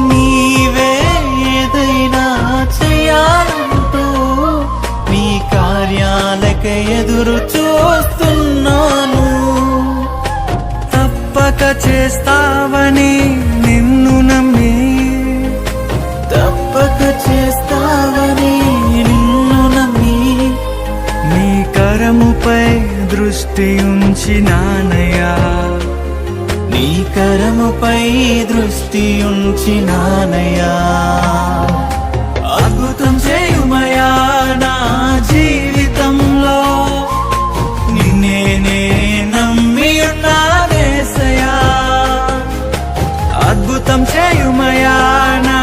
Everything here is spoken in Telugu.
నీవే ఏదైనా చేయాలంటూ నీ కార్యాలకే ఎదురు చూస్తున్నాను. తప్పక చేస్తావని నిన్ను నమ్మి, తప్పక చేస్తావని నిన్ను నమ్మి నీ కరముపై దృష్టి ఉంచినానయ్యా, నీ కరముపై దృష్టి ఉంచినానయ్యా. అద్భుతం చేయుమయా నా జీవితంలో, నిన్నే నమ్మి ఉన్నానేసయ్యా. అద్భుతం చేయుమయా నా